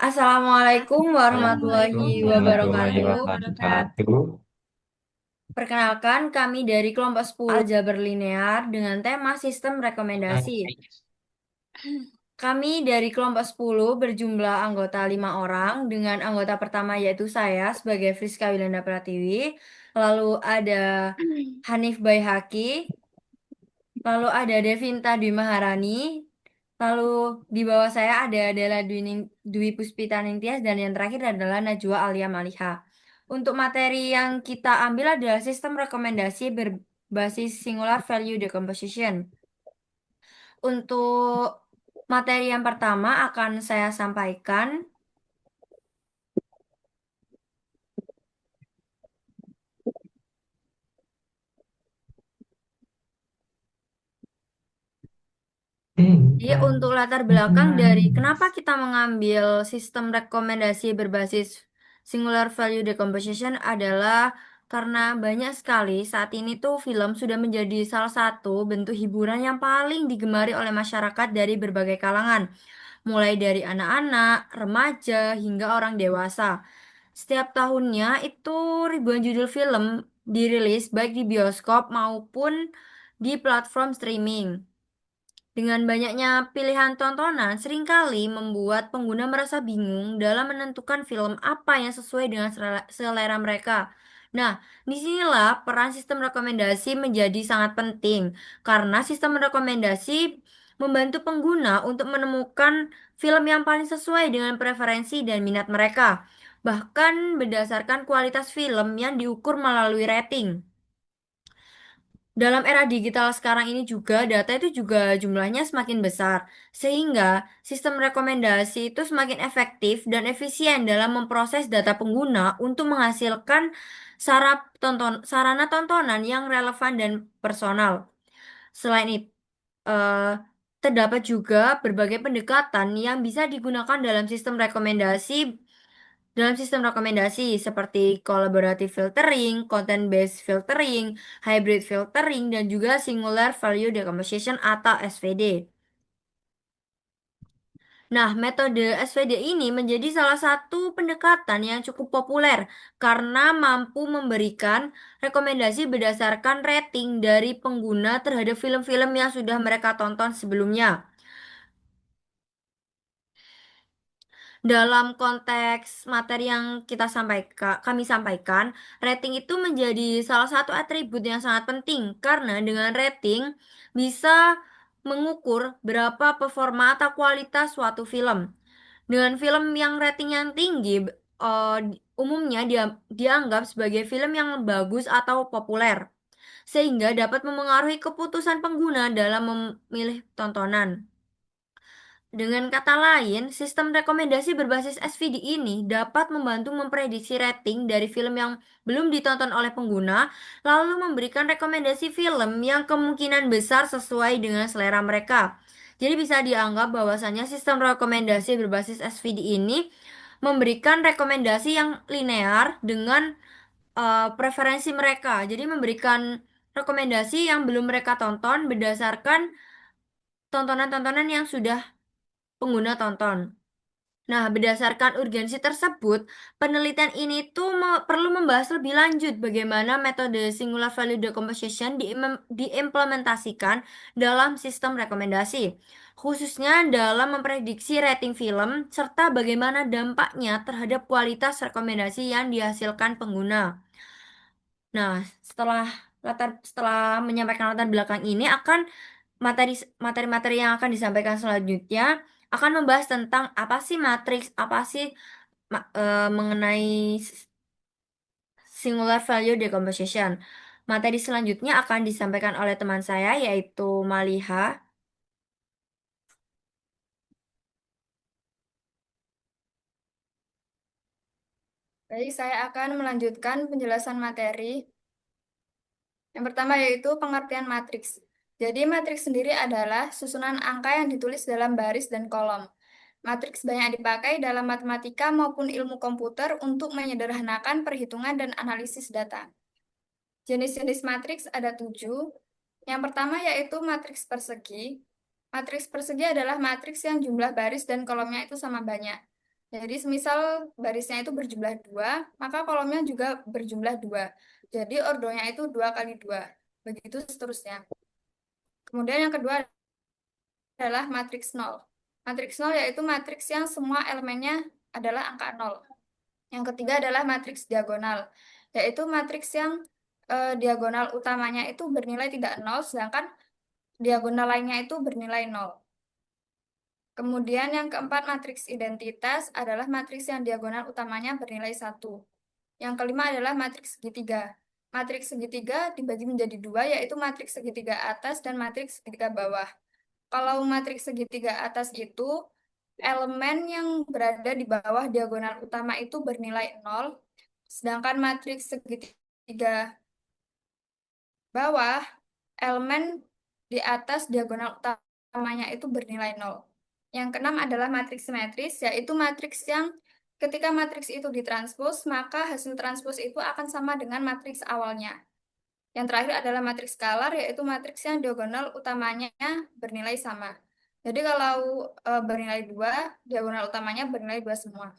Assalamualaikum Assalamualaikum warahmatullahi warahmatullahi wabarakatuh. wabarakatuh. Perkenalkan, kami dari kelompok 10 Aljabar Linear dengan tema sistem rekomendasi. Kami dari kelompok 10 berjumlah anggota 5 orang dengan anggota pertama yaitu saya sebagai Friska Wilanda Pratiwi. Lalu ada Hanif Baihaki, lalu ada Devinta Dwi Maharani, lalu di bawah saya ada Dela Dwi Puspita Ningtyas dan yang terakhir adalah Najwa Alia Maliha. Untuk materi yang kita ambil adalah sistem rekomendasi berbasis singular value decomposition. Untuk materi yang pertama akan saya sampaikan. Jadi untuk latar belakang dari kenapa kita mengambil sistem rekomendasi berbasis singular value decomposition adalah karena banyak sekali saat ini tuh film sudah menjadi salah satu bentuk hiburan yang paling digemari oleh masyarakat dari berbagai kalangan, mulai dari anak-anak, remaja, hingga orang dewasa. Setiap tahunnya itu ribuan judul film dirilis baik di bioskop maupun di platform streaming. Dengan banyaknya pilihan tontonan, seringkali membuat pengguna merasa bingung dalam menentukan film apa yang sesuai dengan selera mereka. Nah, disinilah peran sistem rekomendasi menjadi sangat penting, karena sistem rekomendasi membantu pengguna untuk menemukan film yang paling sesuai dengan preferensi dan minat mereka, bahkan berdasarkan kualitas film yang diukur melalui rating. Dalam era digital sekarang ini juga data itu juga jumlahnya semakin besar, sehingga sistem rekomendasi itu semakin efektif dan efisien dalam memproses data pengguna untuk menghasilkan sarana tontonan yang relevan dan personal. Selain itu, terdapat juga berbagai pendekatan yang bisa digunakan dalam sistem rekomendasi seperti collaborative filtering, content-based filtering, hybrid filtering, dan juga singular value decomposition atau SVD. Nah, metode SVD ini menjadi salah satu pendekatan yang cukup populer karena mampu memberikan rekomendasi berdasarkan rating dari pengguna terhadap film-film yang sudah mereka tonton sebelumnya. Dalam konteks materi yang kami sampaikan, rating itu menjadi salah satu atribut yang sangat penting karena dengan rating bisa mengukur berapa performa atau kualitas suatu film. Dengan film yang rating yang tinggi, umumnya dianggap sebagai film yang bagus atau populer, sehingga dapat memengaruhi keputusan pengguna dalam memilih tontonan. Dengan kata lain, sistem rekomendasi berbasis SVD ini dapat membantu memprediksi rating dari film yang belum ditonton oleh pengguna, lalu memberikan rekomendasi film yang kemungkinan besar sesuai dengan selera mereka. Jadi bisa dianggap bahwasannya sistem rekomendasi berbasis SVD ini memberikan rekomendasi yang linear dengan preferensi mereka. Jadi memberikan rekomendasi yang belum mereka tonton berdasarkan tontonan-tontonan yang sudah pengguna tonton. Nah, berdasarkan urgensi tersebut, penelitian ini tuh perlu membahas lebih lanjut bagaimana metode singular value decomposition diimplementasikan dalam sistem rekomendasi, khususnya dalam memprediksi rating film serta bagaimana dampaknya terhadap kualitas rekomendasi yang dihasilkan pengguna. Nah, setelah menyampaikan latar belakang ini akan materi materi-materi yang akan disampaikan selanjutnya akan membahas tentang apa sih matriks, apa sih mengenai singular value decomposition. Materi selanjutnya akan disampaikan oleh teman saya yaitu Maliha. Baik, saya akan melanjutkan penjelasan materi. Yang pertama yaitu pengertian matriks. Jadi matriks sendiri adalah susunan angka yang ditulis dalam baris dan kolom. Matriks banyak dipakai dalam matematika maupun ilmu komputer untuk menyederhanakan perhitungan dan analisis data. Jenis-jenis matriks ada 7. Yang pertama yaitu matriks persegi. Matriks persegi adalah matriks yang jumlah baris dan kolomnya itu sama banyak. Jadi semisal barisnya itu berjumlah 2, maka kolomnya juga berjumlah 2. Jadi ordonya itu 2 kali 2. Begitu seterusnya. Kemudian yang kedua adalah matriks nol. Matriks nol yaitu matriks yang semua elemennya adalah angka nol. Yang ketiga adalah matriks diagonal, yaitu matriks yang diagonal utamanya itu bernilai tidak nol, sedangkan diagonal lainnya itu bernilai nol. Kemudian yang keempat, matriks identitas adalah matriks yang diagonal utamanya bernilai satu. Yang kelima adalah matriks segitiga. Matriks segitiga dibagi menjadi dua, yaitu matriks segitiga atas dan matriks segitiga bawah. Kalau matriks segitiga atas itu, elemen yang berada di bawah diagonal utama itu bernilai nol, sedangkan matriks segitiga bawah, elemen di atas diagonal utamanya itu bernilai nol. Yang keenam adalah matriks simetris, yaitu matriks yang ketika matriks itu ditranspos, maka hasil transpos itu akan sama dengan matriks awalnya. Yang terakhir adalah matriks skalar, yaitu matriks yang diagonal utamanya bernilai sama. Jadi kalau bernilai 2, diagonal utamanya bernilai 2 semua.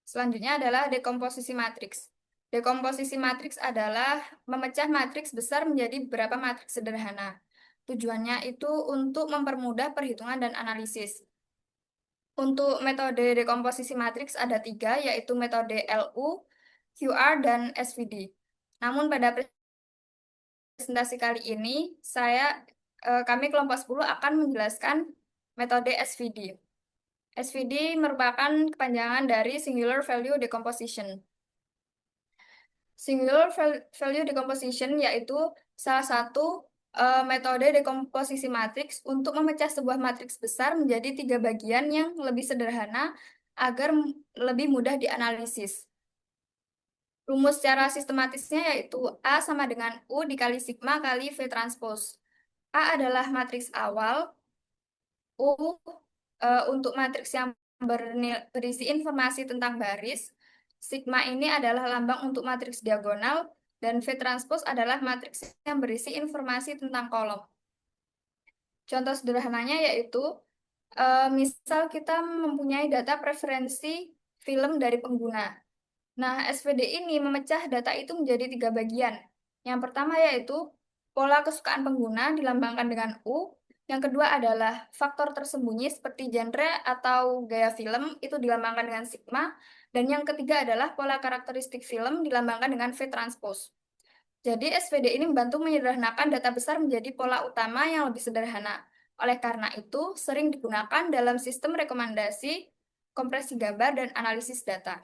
Selanjutnya adalah dekomposisi matriks. Dekomposisi matriks adalah memecah matriks besar menjadi beberapa matriks sederhana. Tujuannya itu untuk mempermudah perhitungan dan analisis. Untuk metode dekomposisi matriks ada 3, yaitu metode LU, QR, dan SVD. Namun pada presentasi kali ini, kami kelompok 10 akan menjelaskan metode SVD. SVD merupakan kepanjangan dari Singular Value Decomposition. Singular Value Decomposition yaitu salah satu metode dekomposisi matriks untuk memecah sebuah matriks besar menjadi 3 bagian yang lebih sederhana agar lebih mudah dianalisis. Rumus secara sistematisnya yaitu A sama dengan U dikali sigma kali V transpose. A adalah matriks awal, U untuk matriks yang berisi informasi tentang baris, sigma ini adalah lambang untuk matriks diagonal, dan V transpose adalah matriks yang berisi informasi tentang kolom. Contoh sederhananya yaitu, misal kita mempunyai data preferensi film dari pengguna. Nah, SVD ini memecah data itu menjadi 3 bagian. Yang pertama yaitu pola kesukaan pengguna dilambangkan dengan U. Yang kedua adalah faktor tersembunyi seperti genre atau gaya film itu dilambangkan dengan sigma. Dan yang ketiga adalah pola karakteristik film dilambangkan dengan V transpose. Jadi SVD ini membantu menyederhanakan data besar menjadi pola utama yang lebih sederhana. Oleh karena itu, sering digunakan dalam sistem rekomendasi, kompresi gambar, dan analisis data.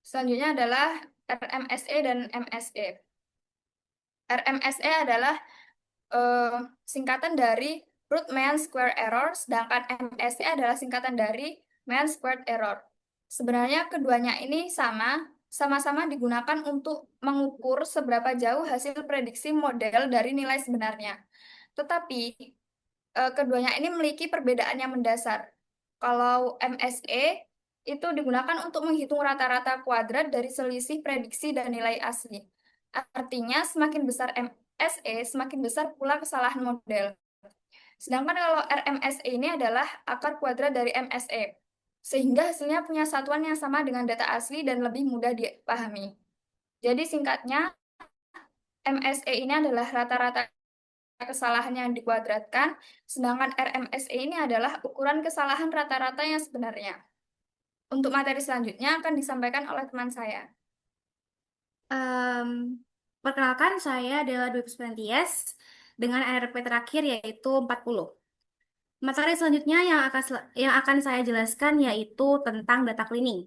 Selanjutnya adalah RMSE dan MSE. RMSE adalah eh, singkatan dari root mean square error, sedangkan MSE adalah singkatan dari mean squared error. Sebenarnya keduanya ini sama-sama digunakan untuk mengukur seberapa jauh hasil prediksi model dari nilai sebenarnya. Tetapi keduanya ini memiliki perbedaan yang mendasar. Kalau MSE itu digunakan untuk menghitung rata-rata kuadrat dari selisih prediksi dan nilai asli. Artinya, semakin besar MSE, semakin besar pula kesalahan model. Sedangkan kalau RMSE ini adalah akar kuadrat dari MSE, sehingga hasilnya punya satuan yang sama dengan data asli dan lebih mudah dipahami. Jadi singkatnya, MSE ini adalah rata-rata kesalahan yang dikuadratkan, sedangkan RMSE ini adalah ukuran kesalahan rata-rata yang sebenarnya. Untuk materi selanjutnya akan disampaikan oleh teman saya. Em, Perkenalkan, saya adalah Dwi Puspentias dengan NRP terakhir yaitu 40. Materi selanjutnya yang akan saya jelaskan yaitu tentang data cleaning.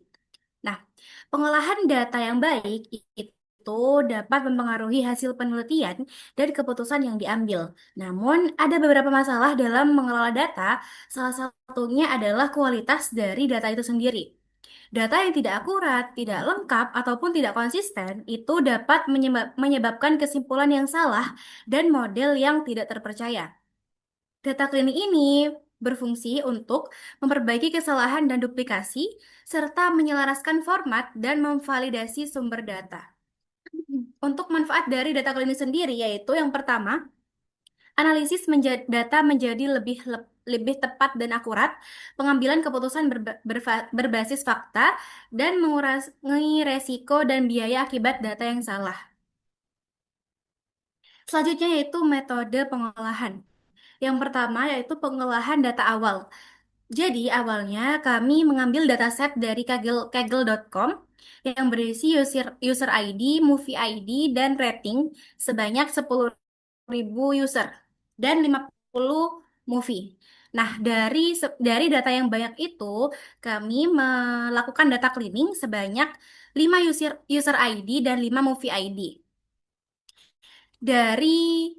Nah, pengolahan data yang baik itu dapat mempengaruhi hasil penelitian dan keputusan yang diambil. Namun, ada beberapa masalah dalam mengelola data, salah satunya adalah kualitas dari data itu sendiri. Data yang tidak akurat, tidak lengkap, ataupun tidak konsisten itu dapat menyebabkan kesimpulan yang salah dan model yang tidak terpercaya. Data cleaning ini berfungsi untuk memperbaiki kesalahan dan duplikasi, serta menyelaraskan format dan memvalidasi sumber data. Untuk manfaat dari data klinis sendiri, yaitu yang pertama, analisis data menjadi lebih tepat dan akurat, pengambilan keputusan berbasis fakta, dan mengurangi resiko dan biaya akibat data yang salah. Selanjutnya yaitu metode pengolahan. Yang pertama yaitu pengolahan data awal. Jadi awalnya kami mengambil dataset dari kaggle.com yang berisi user ID, movie ID, dan rating sebanyak 10.000 user dan 50 movie. Nah, dari data yang banyak itu, kami melakukan data cleaning sebanyak 5 user ID dan 5 movie ID. Dari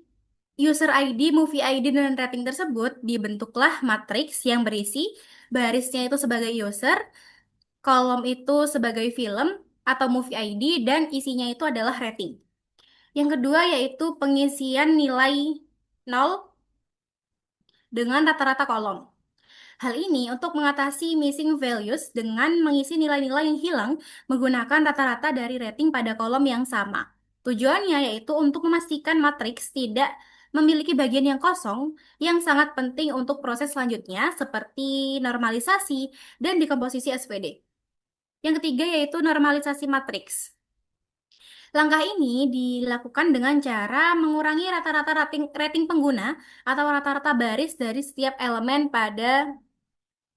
user ID, movie ID, dan rating tersebut dibentuklah matriks yang berisi barisnya itu sebagai user, kolom itu sebagai film atau movie ID, dan isinya itu adalah rating. Yang kedua yaitu pengisian nilai nol dengan rata-rata kolom. Hal ini untuk mengatasi missing values dengan mengisi nilai-nilai yang hilang menggunakan rata-rata dari rating pada kolom yang sama. Tujuannya yaitu untuk memastikan matriks tidak memiliki bagian yang kosong yang sangat penting untuk proses selanjutnya seperti normalisasi dan dekomposisi SVD. Yang ketiga yaitu normalisasi matriks. Langkah ini dilakukan dengan cara mengurangi rata-rata rating pengguna atau rata-rata baris dari setiap elemen pada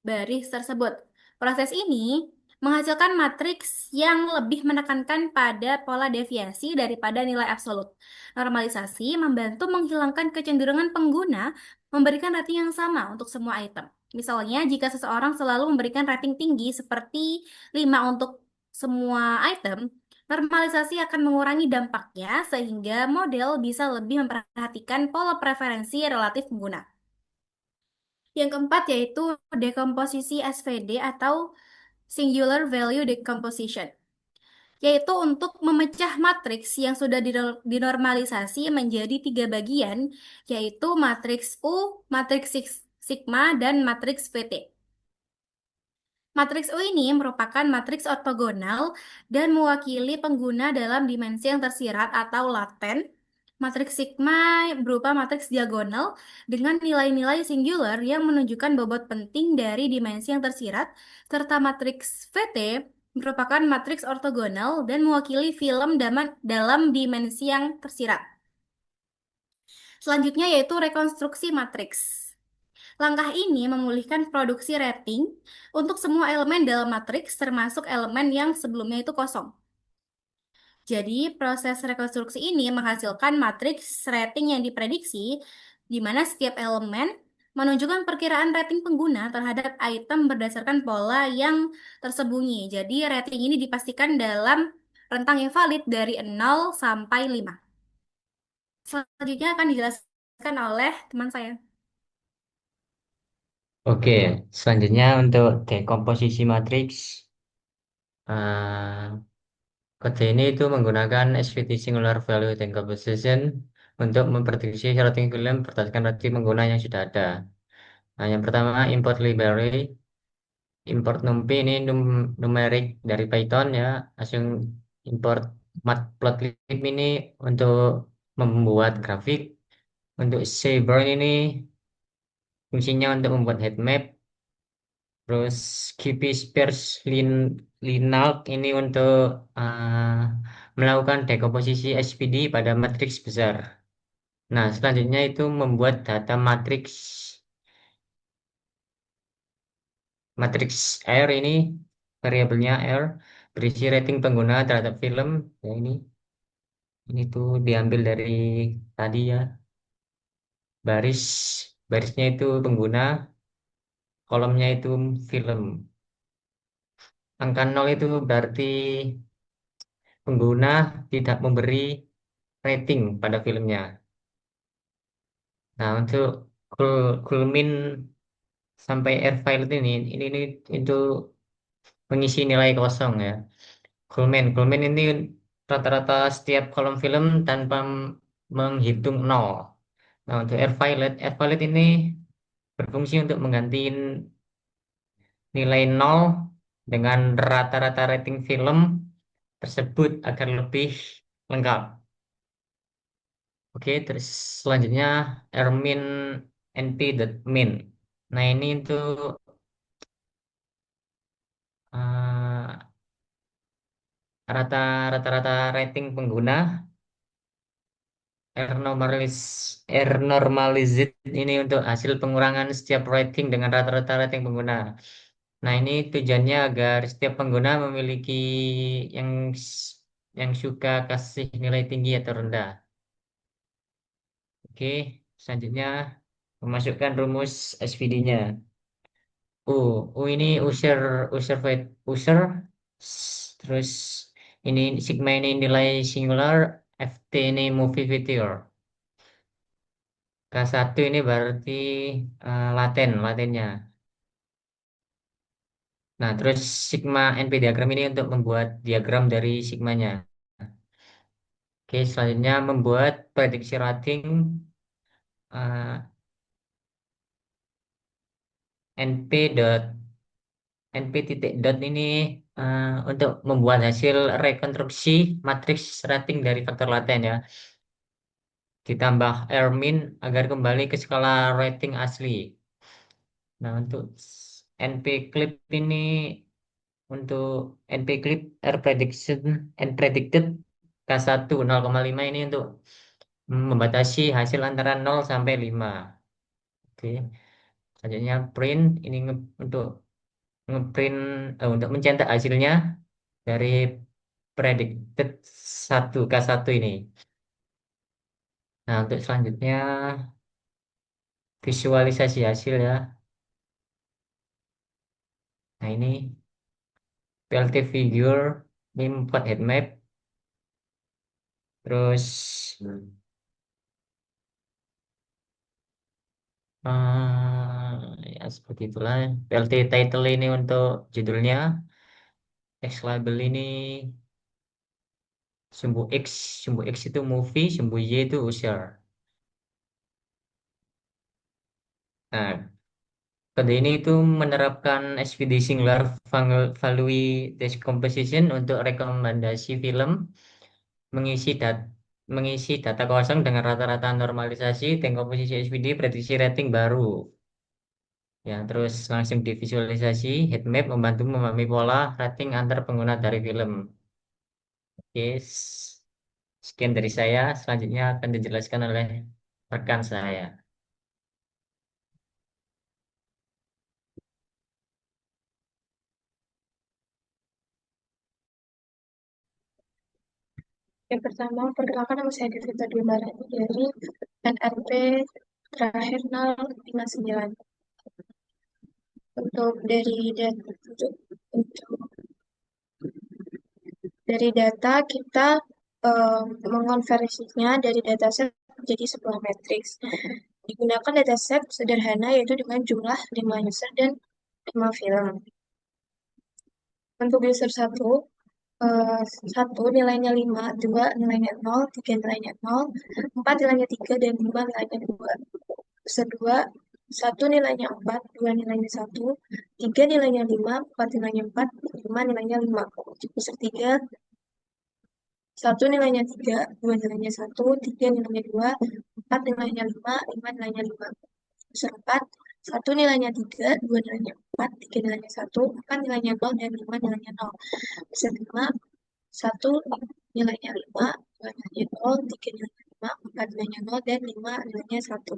baris tersebut. Proses ini menghasilkan matriks yang lebih menekankan pada pola deviasi daripada nilai absolut. Normalisasi membantu menghilangkan kecenderungan pengguna memberikan rating yang sama untuk semua item. Misalnya, jika seseorang selalu memberikan rating tinggi seperti 5 untuk semua item, normalisasi akan mengurangi dampaknya sehingga model bisa lebih memperhatikan pola preferensi relatif pengguna. Yang keempat yaitu dekomposisi SVD atau Singular Value Decomposition, yaitu untuk memecah matriks yang sudah dinormalisasi menjadi 3 bagian, yaitu matriks U, matriks sigma, dan matriks VT. Matriks U ini merupakan matriks ortogonal dan mewakili pengguna dalam dimensi yang tersirat atau laten. Matriks sigma berupa matriks diagonal dengan nilai-nilai singular yang menunjukkan bobot penting dari dimensi yang tersirat, serta matriks VT merupakan matriks ortogonal dan mewakili film dalam dimensi yang tersirat. Selanjutnya yaitu rekonstruksi matriks. Langkah ini memulihkan produksi rating untuk semua elemen dalam matriks termasuk elemen yang sebelumnya itu kosong. Jadi, proses rekonstruksi ini menghasilkan matriks rating yang diprediksi, di mana setiap elemen menunjukkan perkiraan rating pengguna terhadap item berdasarkan pola yang tersembunyi. Jadi, rating ini dipastikan dalam rentang yang valid dari 0 sampai 5. Selanjutnya akan dijelaskan oleh teman saya. Oke, selanjutnya untuk dekomposisi matriks. eh, Kode ini itu menggunakan SVT Singular Value Decomposition untuk memprediksi rating film berdasarkan rating pengguna yang sudah ada. Nah, yang pertama import library, import numpy ini numerik dari Python ya, langsung import matplotlib ini untuk membuat grafik, untuk Seaborn ini fungsinya untuk membuat heat map, terus QP Spears Linalk ini untuk melakukan dekomposisi SPD pada matriks besar. Nah, selanjutnya itu membuat data matriks R ini variabelnya R berisi rating pengguna terhadap film. Ya, ini tuh diambil dari tadi ya. Barisnya itu pengguna, kolomnya itu film. Angka 0 itu berarti pengguna tidak memberi rating pada filmnya. Nah, untuk kulmin sampai R file ini itu mengisi nilai kosong ya. Kulmin ini rata-rata setiap kolom film tanpa menghitung nol. Nah, untuk R violet ini berfungsi untuk mengganti nilai nol dengan rata-rata rating film tersebut agar lebih lengkap. Oke, terus selanjutnya Ermin np.min. Nah, ini untuk eh, rata-rata rating pengguna R normalized ini untuk hasil pengurangan setiap rating dengan rata-rata rating pengguna. Nah, ini tujuannya agar setiap pengguna memiliki yang yang suka kasih nilai tinggi atau rendah. Oke, selanjutnya memasukkan rumus SVD-nya. Ini user, terus ini sigma ini nilai singular, FT ini movie video. K1 ini berarti latennya. Nah, terus sigma NP diagram ini untuk membuat diagram dari sigmanya. Oke, selanjutnya membuat prediksi rating eh, NP dot NP titik dot ini untuk membuat hasil rekonstruksi matriks rating dari faktor laten ya. Ditambah Ermin agar kembali ke skala rating asli. Nah, untuk NP clip ini untuk NP clip R prediction and predicted K1 0,5 ini untuk membatasi hasil antara 0 sampai 5. Oke. Selanjutnya print ini untuk ngeprint untuk mencetak hasilnya dari predicted 1 K1 ini. Nah, untuk selanjutnya visualisasi hasil ya. Nah, ini PLT figure, ini membuat heat map, terus ya seperti itulah. PLT title ini untuk judulnya, text label ini sumbu X, sumbu X itu movie, sumbu Y itu user. Nah, kode ini itu menerapkan SVD Singular Value Decomposition untuk rekomendasi film mengisi dat mengisi data kosong dengan rata-rata normalisasi, dekomposisi SVD, prediksi rating baru. Ya, terus langsung divisualisasi, heatmap membantu memahami pola rating antar pengguna dari film. Oke, sekian dari saya. Selanjutnya akan dijelaskan oleh rekan saya. Yang pertama, perkenalkan nama saya Devita Dwi Marani dari NRP terakhir 059. Untuk dari data kita mengonversinya dari dataset menjadi sebuah matriks. Digunakan dataset sederhana yaitu dengan jumlah 5 user dan 5 film. Untuk user 1, 1 nilainya 5, 2 nilainya 0, 3 nilainya 0, 4 nilainya 3, dan 5 nilainya 2. User 2, 1 nilainya 4, 2 nilainya 1, 3 nilainya 5, 4 nilainya 4, 5 nilainya 5. User 3, 1 nilainya 3, 2 nilainya 1, 3 nilainya 2, 4 nilainya 5, 5 nilainya 5. User 4, 1 nilainya 3, 2 nilainya 4, 3 nilainya 1, 4 nilainya 0, dan 5 nilainya 0. User 5, 1 nilainya 5, 2 nilainya 0, 3 nilainya 5, 4 nilainya 0, dan 5 nilainya 1.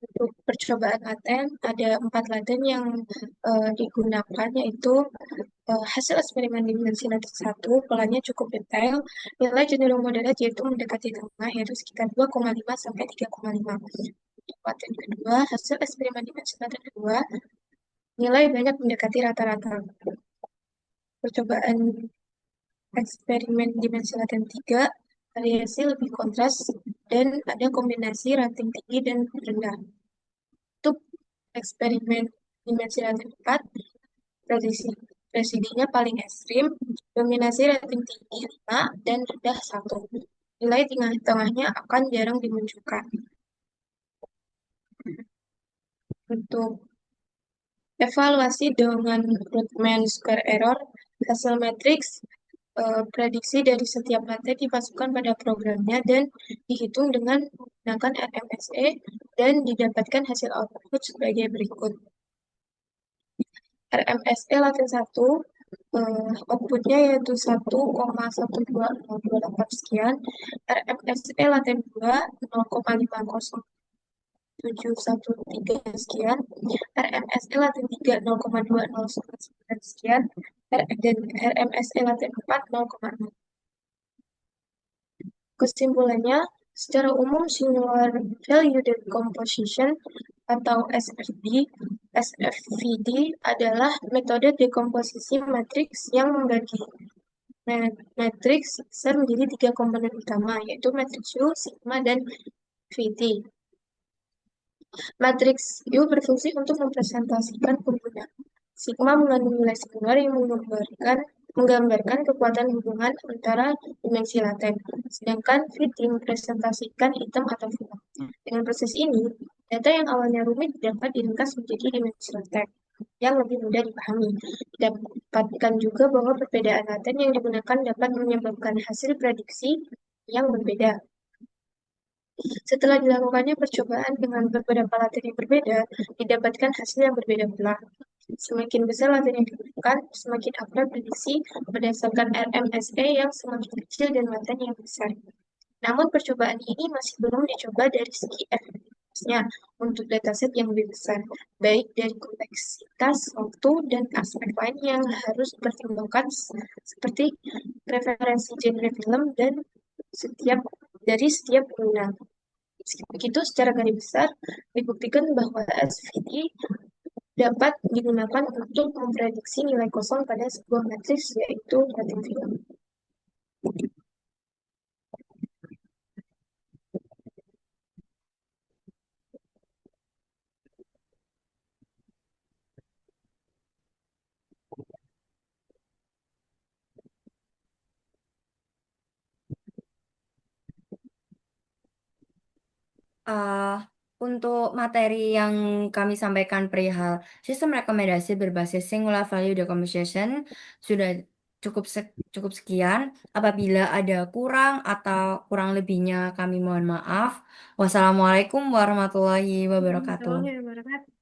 Untuk percobaan laten, ada 4 laten yang digunakan, yaitu hasil eksperimen dimensi laten 1, polanya cukup detail, nilai cenderung moderat yaitu mendekati tengah, yaitu sekitar 2,5 sampai 3,5. Untuk laten kedua, hasil eksperimen dimensi laten 2, nilai banyak mendekati rata-rata. Percobaan eksperimen dimensi laten 3, variasi lebih kontras, dan ada kombinasi rating tinggi dan rendah. Untuk eksperimen dimensi laten 4, presidinya paling ekstrim, dominasi rating tinggi 5 dan rendah 1. Nilai tengah-tengahnya akan jarang dimunculkan. Untuk evaluasi dengan Rudman Square Error, hasil matriks prediksi dari setiap lantai dimasukkan pada programnya dan dihitung dengan menggunakan RMSE dan didapatkan hasil output sebagai berikut. RMSE Latin 1 outputnya yaitu 1,12028 sekian, RMSE Latin 2 0,50713 sekian, RMSE Latin 3 0,2099 sekian, dan RMSE Latin 4 0,6. Kesimpulannya, secara umum singular value decomposition atau SFVD adalah metode dekomposisi matriks yang membagi matriks besar menjadi tiga komponen utama, yaitu matriks U, sigma, dan VT. Matriks U berfungsi untuk mempresentasikan penggunaan. Sigma mengandung nilai singular yang menggambarkan kekuatan hubungan antara dimensi laten, sedangkan VT mempresentasikan item atau film. Dengan proses ini, data yang awalnya rumit dapat diringkas menjadi dimensi laten yang lebih mudah dipahami. Dapatkan juga bahwa perbedaan laten yang digunakan dapat menyebabkan hasil prediksi yang berbeda. Setelah dilakukannya percobaan dengan beberapa laten yang berbeda, didapatkan hasil yang berbeda pula. Semakin besar laten yang digunakan, semakin akurat prediksi berdasarkan RMSE yang semakin kecil dan laten yang besar. Namun percobaan ini masih belum dicoba dari segi efektivitasnya untuk dataset yang lebih besar, baik dari kompleksitas waktu dan aspek lain yang harus dipertimbangkan seperti preferensi genre film dan setiap pengguna. Begitu secara garis besar dibuktikan bahwa SVD dapat digunakan untuk memprediksi nilai kosong pada sebuah matriks yaitu latin film. Eh, untuk materi yang kami sampaikan perihal sistem rekomendasi berbasis singular value decomposition sudah cukup sekian. Apabila ada kurang atau kurang lebihnya kami mohon maaf. Wassalamualaikum warahmatullahi wabarakatuh. Warahmatullahi wabarakatuh.